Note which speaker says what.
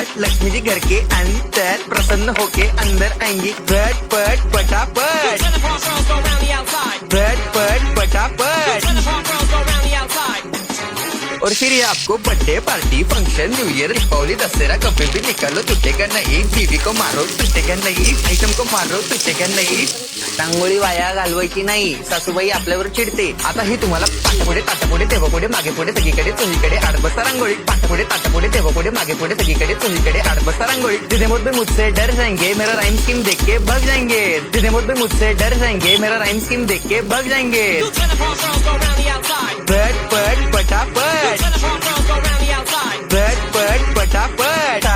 Speaker 1: पट लक्ष्मी जी घर के अंदर प्रसन्न होके अंदर आएंगी पट पट पटापट पट पट पटापट। और फिर ये आपको birthday party function new year Deepavali Dussehra कभी भी निकालो टूटेगा नहीं, बीवी को मारो टूटेगा नहीं, आयटम को मारो टूटेगा नाही। रांगोळी वाया घालवायची नाही, सासूबाई आपल्यावर चिडते। आता ही तुम्हाला पाठापुढे ताटापुढे तेव्हापुढे मागे पुढे सगळीकडे चोहीकडे आठ बस्ता रांगोळी, पाठापुढे ताटापुढे तेव्हापुढे मागे पुढे सगळीकडे चोहीकडे आठ बस्ता रांगोळी। जितने मुझसे मुझसे डर जाएंगे मेरा राइम स्कीम देख के भाग जाएंगे, जितने मुझसे मुझसे डर जाएंगे मेरा राइम स्कीम देख के भाग जाएंगे। पट पट पटापट पट पट पटापट।